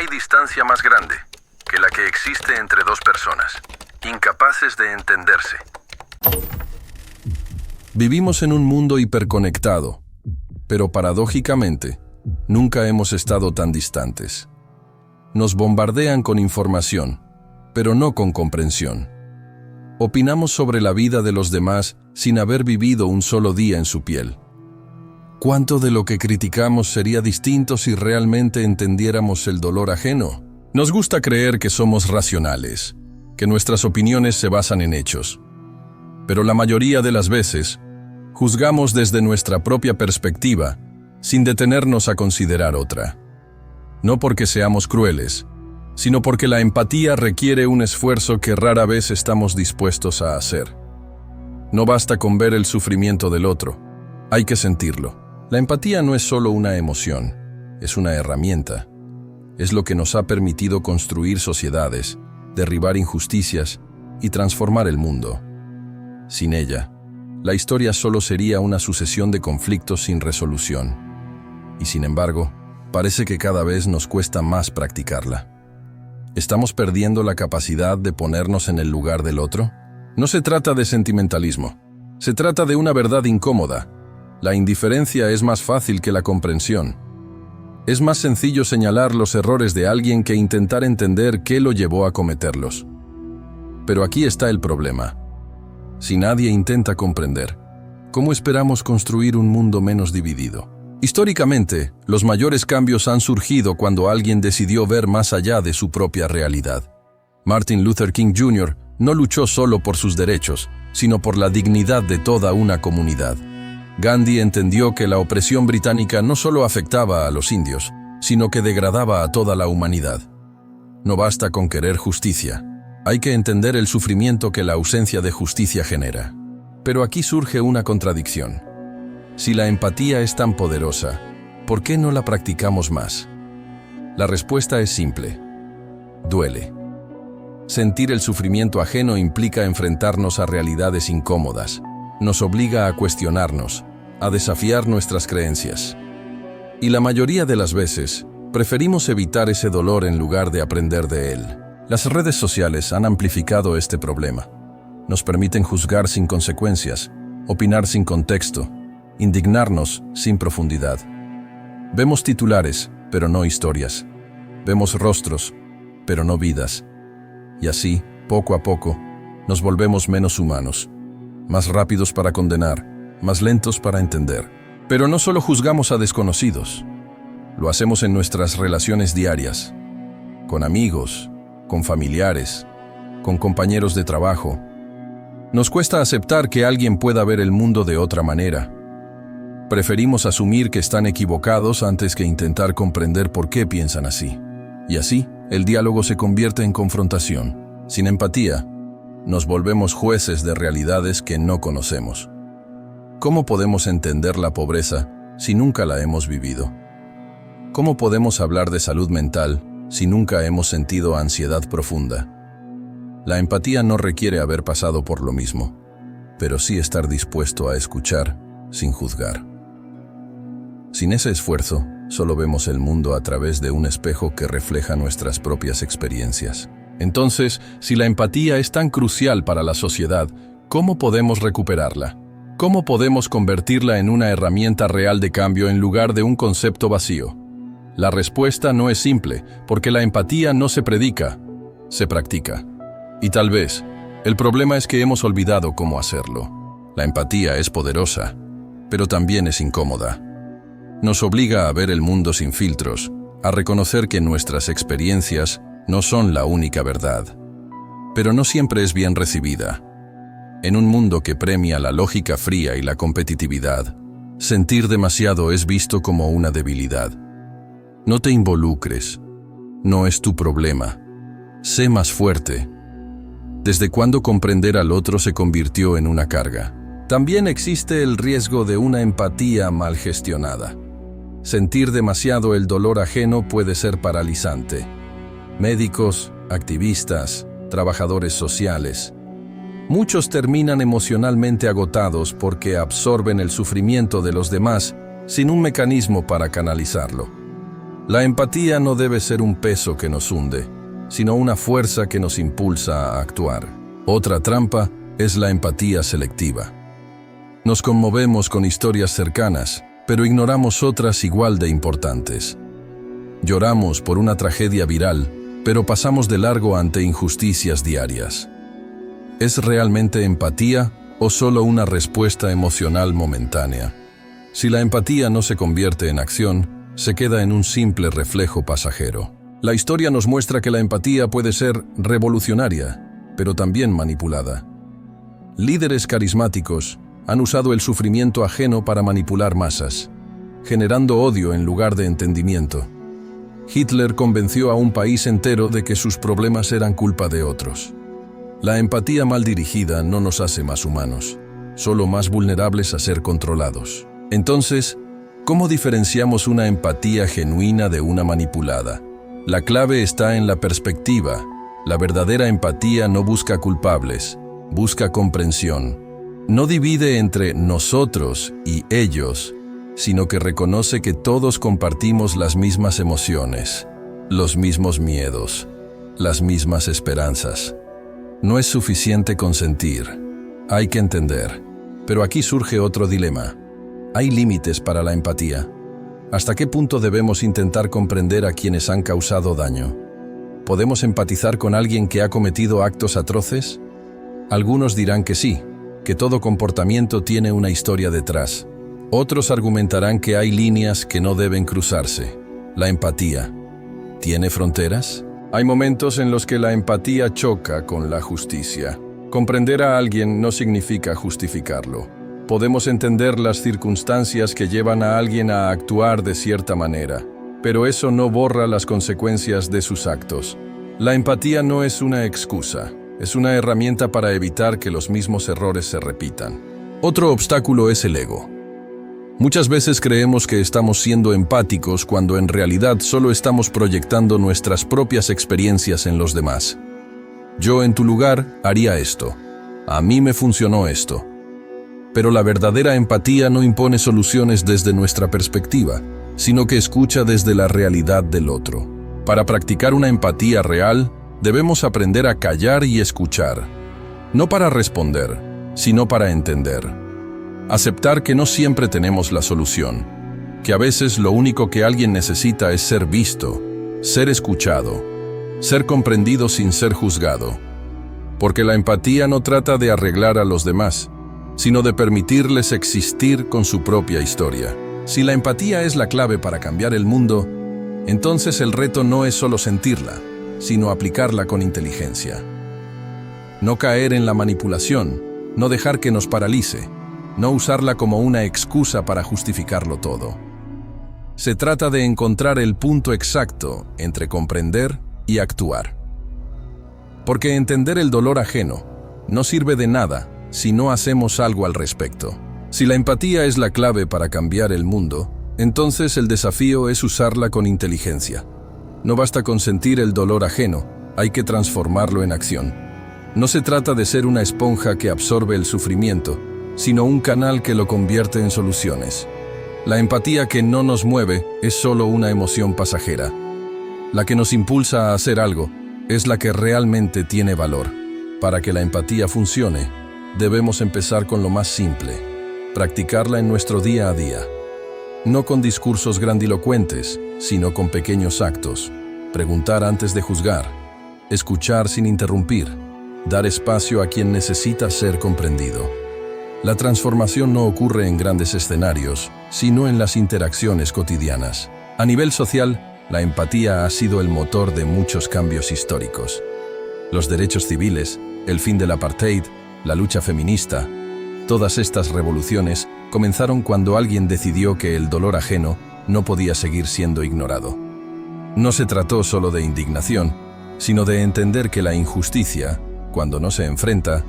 hay distancia más grande que la que existe entre dos personas, incapaces de entenderse. Vivimos en un mundo hiperconectado, pero paradójicamente, nunca hemos estado tan distantes. Nos bombardean con información, pero no con comprensión. Opinamos sobre la vida de los demás sin haber vivido un solo día en su piel. ¿Cuánto de lo que criticamos sería distinto si realmente entendiéramos el dolor ajeno? Nos gusta creer que somos racionales, que nuestras opiniones se basan en hechos. Pero la mayoría de las veces, juzgamos desde nuestra propia perspectiva, sin detenernos a considerar otra. No porque seamos crueles, sino porque la empatía requiere un esfuerzo que rara vez estamos dispuestos a hacer. No basta con ver el sufrimiento del otro, hay que sentirlo. La empatía no es solo una emoción, es una herramienta. Es lo que nos ha permitido construir sociedades, derribar injusticias y transformar el mundo. Sin ella, la historia solo sería una sucesión de conflictos sin resolución. Y sin embargo, parece que cada vez nos cuesta más practicarla. ¿Estamos perdiendo la capacidad de ponernos en el lugar del otro? No se trata de sentimentalismo. Se trata de una verdad incómoda. La indiferencia es más fácil que la comprensión. Es más sencillo señalar los errores de alguien que intentar entender qué lo llevó a cometerlos. Pero aquí está el problema. Si nadie intenta comprender, ¿cómo esperamos construir un mundo menos dividido? Históricamente, los mayores cambios han surgido cuando alguien decidió ver más allá de su propia realidad. Martin Luther King Jr. no luchó solo por sus derechos, sino por la dignidad de toda una comunidad. Gandhi entendió que la opresión británica no solo afectaba a los indios, sino que degradaba a toda la humanidad. No basta con querer justicia. Hay que entender el sufrimiento que la ausencia de justicia genera. Pero aquí surge una contradicción. Si la empatía es tan poderosa, ¿por qué no la practicamos más? La respuesta es simple. Duele. Sentir el sufrimiento ajeno implica enfrentarnos a realidades incómodas. Nos obliga a cuestionarnos, a desafiar nuestras creencias. Y la mayoría de las veces, preferimos evitar ese dolor en lugar de aprender de él. Las redes sociales han amplificado este problema. Nos permiten juzgar sin consecuencias, opinar sin contexto, indignarnos sin profundidad. Vemos titulares, pero no historias. Vemos rostros, pero no vidas. Y así, poco a poco, nos volvemos menos humanos, más rápidos para condenar, más lentos para entender. Pero no solo juzgamos a desconocidos, lo hacemos en nuestras relaciones diarias, con amigos, con familiares, con compañeros de trabajo. Nos cuesta aceptar que alguien pueda ver el mundo de otra manera. Preferimos asumir que están equivocados antes que intentar comprender por qué piensan así. Y así, el diálogo se convierte en confrontación. Sin empatía, nos volvemos jueces de realidades que no conocemos. ¿Cómo podemos entender la pobreza si nunca la hemos vivido? ¿Cómo podemos hablar de salud mental si nunca hemos sentido ansiedad profunda? La empatía no requiere haber pasado por lo mismo, pero sí estar dispuesto a escuchar sin juzgar. Sin ese esfuerzo, solo vemos el mundo a través de un espejo que refleja nuestras propias experiencias. Entonces, si la empatía es tan crucial para la sociedad, ¿cómo podemos recuperarla? ¿Cómo podemos convertirla en una herramienta real de cambio en lugar de un concepto vacío? La respuesta no es simple, porque la empatía no se predica, se practica. Y tal vez, el problema es que hemos olvidado cómo hacerlo. La empatía es poderosa, pero también es incómoda. Nos obliga a ver el mundo sin filtros, a reconocer que nuestras experiencias no son la única verdad. Pero no siempre es bien recibida. En un mundo que premia la lógica fría y la competitividad, sentir demasiado es visto como una debilidad. No te involucres. No es tu problema. Sé más fuerte. ¿Desde cuándo comprender al otro se convirtió en una carga? También existe el riesgo de una empatía mal gestionada. Sentir demasiado el dolor ajeno puede ser paralizante. Médicos, activistas, trabajadores sociales. Muchos terminan emocionalmente agotados porque absorben el sufrimiento de los demás sin un mecanismo para canalizarlo. La empatía no debe ser un peso que nos hunde, sino una fuerza que nos impulsa a actuar. Otra trampa es la empatía selectiva. Nos conmovemos con historias cercanas, pero ignoramos otras igual de importantes. Lloramos por una tragedia viral, pero pasamos de largo ante injusticias diarias. ¿Es realmente empatía o solo una respuesta emocional momentánea? Si la empatía no se convierte en acción, se queda en un simple reflejo pasajero. La historia nos muestra que la empatía puede ser revolucionaria, pero también manipulada. Líderes carismáticos han usado el sufrimiento ajeno para manipular masas, generando odio en lugar de entendimiento. Hitler convenció a un país entero de que sus problemas eran culpa de otros. La empatía mal dirigida no nos hace más humanos, solo más vulnerables a ser controlados. Entonces, ¿cómo diferenciamos una empatía genuina de una manipulada? La clave está en la perspectiva. La verdadera empatía no busca culpables, busca comprensión. No divide entre nosotros y ellos, sino que reconoce que todos compartimos las mismas emociones, los mismos miedos, las mismas esperanzas. No es suficiente consentir, hay que entender. Pero aquí surge otro dilema. ¿Hay límites para la empatía? ¿Hasta qué punto debemos intentar comprender a quienes han causado daño? ¿Podemos empatizar con alguien que ha cometido actos atroces? Algunos dirán que sí, que todo comportamiento tiene una historia detrás. Otros argumentarán que hay líneas que no deben cruzarse. La empatía, ¿tiene fronteras? Hay momentos en los que la empatía choca con la justicia. Comprender a alguien no significa justificarlo. Podemos entender las circunstancias que llevan a alguien a actuar de cierta manera, pero eso no borra las consecuencias de sus actos. La empatía no es una excusa, es una herramienta para evitar que los mismos errores se repitan. Otro obstáculo es el ego. Muchas veces creemos que estamos siendo empáticos cuando en realidad solo estamos proyectando nuestras propias experiencias en los demás. Yo en tu lugar haría esto. A mí me funcionó esto. Pero la verdadera empatía no impone soluciones desde nuestra perspectiva, sino que escucha desde la realidad del otro. Para practicar una empatía real, debemos aprender a callar y escuchar, no para responder, sino para entender. Aceptar que no siempre tenemos la solución, que a veces lo único que alguien necesita es ser visto, ser escuchado, ser comprendido sin ser juzgado. Porque la empatía no trata de arreglar a los demás, sino de permitirles existir con su propia historia. Si la empatía es la clave para cambiar el mundo, entonces el reto no es solo sentirla, sino aplicarla con inteligencia. No caer en la manipulación, no dejar que nos paralice, no usarla como una excusa para justificarlo todo. Se trata de encontrar el punto exacto entre comprender y actuar. Porque entender el dolor ajeno no sirve de nada si no hacemos algo al respecto. Si la empatía es la clave para cambiar el mundo, entonces el desafío es usarla con inteligencia. No basta con sentir el dolor ajeno, hay que transformarlo en acción. No se trata de ser una esponja que absorbe el sufrimiento, sino un canal que lo convierte en soluciones. La empatía que no nos mueve es solo una emoción pasajera. La que nos impulsa a hacer algo es la que realmente tiene valor. Para que la empatía funcione, debemos empezar con lo más simple, practicarla en nuestro día a día. No con discursos grandilocuentes, sino con pequeños actos. Preguntar antes de juzgar, escuchar sin interrumpir, dar espacio a quien necesita ser comprendido. La transformación no ocurre en grandes escenarios, sino en las interacciones cotidianas. A nivel social, la empatía ha sido el motor de muchos cambios históricos. Los derechos civiles, el fin del apartheid, la lucha feminista, todas estas revoluciones comenzaron cuando alguien decidió que el dolor ajeno no podía seguir siendo ignorado. No se trató solo de indignación, sino de entender que la injusticia, cuando no se enfrenta,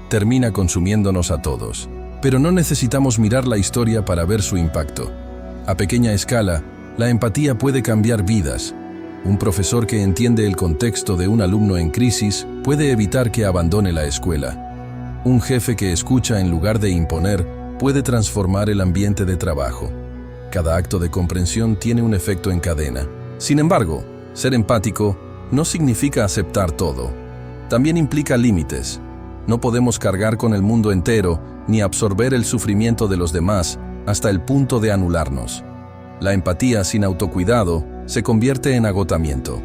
termina consumiéndonos a todos. Pero no necesitamos mirar la historia para ver su impacto. A pequeña escala, la empatía puede cambiar vidas. Un profesor que entiende el contexto de un alumno en crisis puede evitar que abandone la escuela. Un jefe que escucha en lugar de imponer puede transformar el ambiente de trabajo. Cada acto de comprensión tiene un efecto en cadena. Sin embargo, ser empático no significa aceptar todo. También implica límites. No podemos cargar con el mundo entero ni absorber el sufrimiento de los demás hasta el punto de anularnos. La empatía sin autocuidado se convierte en agotamiento.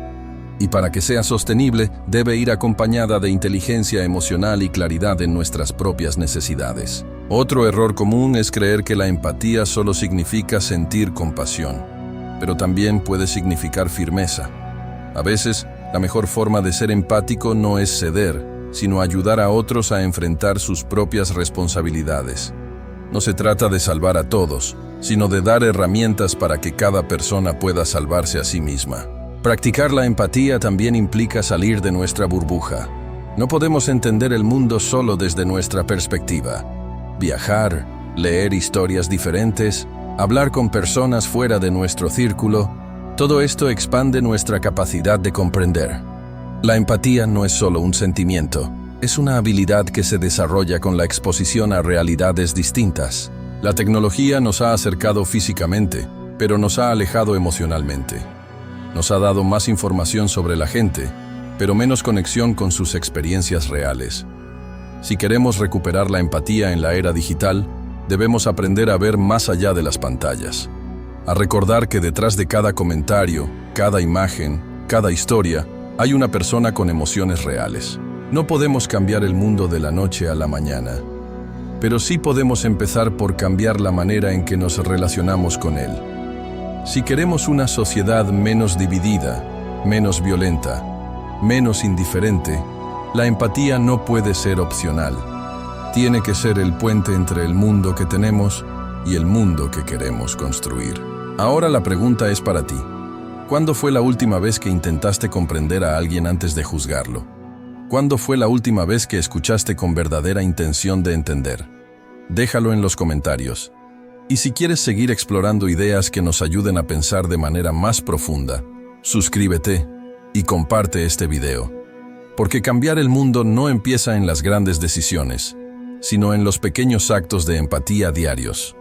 Y para que sea sostenible, debe ir acompañada de inteligencia emocional y claridad en nuestras propias necesidades. Otro error común es creer que la empatía solo significa sentir compasión, pero también puede significar firmeza. A veces, la mejor forma de ser empático no es ceder, sino ayudar a otros a enfrentar sus propias responsabilidades. No se trata de salvar a todos, sino de dar herramientas para que cada persona pueda salvarse a sí misma. Practicar la empatía también implica salir de nuestra burbuja. No podemos entender el mundo solo desde nuestra perspectiva. Viajar, leer historias diferentes, hablar con personas fuera de nuestro círculo, todo esto expande nuestra capacidad de comprender. La empatía no es solo un sentimiento, es una habilidad que se desarrolla con la exposición a realidades distintas. La tecnología nos ha acercado físicamente, pero nos ha alejado emocionalmente. Nos ha dado más información sobre la gente, pero menos conexión con sus experiencias reales. Si queremos recuperar la empatía en la era digital, debemos aprender a ver más allá de las pantallas, a recordar que detrás de cada comentario, cada imagen, cada historia, hay una persona con emociones reales. No podemos cambiar el mundo de la noche a la mañana, pero sí podemos empezar por cambiar la manera en que nos relacionamos con él. Si queremos una sociedad menos dividida, menos violenta, menos indiferente, la empatía no puede ser opcional. Tiene que ser el puente entre el mundo que tenemos y el mundo que queremos construir. Ahora la pregunta es para ti. ¿Cuándo fue la última vez que intentaste comprender a alguien antes de juzgarlo? ¿Cuándo fue la última vez que escuchaste con verdadera intención de entender? Déjalo en los comentarios. Y si quieres seguir explorando ideas que nos ayuden a pensar de manera más profunda, suscríbete y comparte este video. Porque cambiar el mundo no empieza en las grandes decisiones, sino en los pequeños actos de empatía diarios.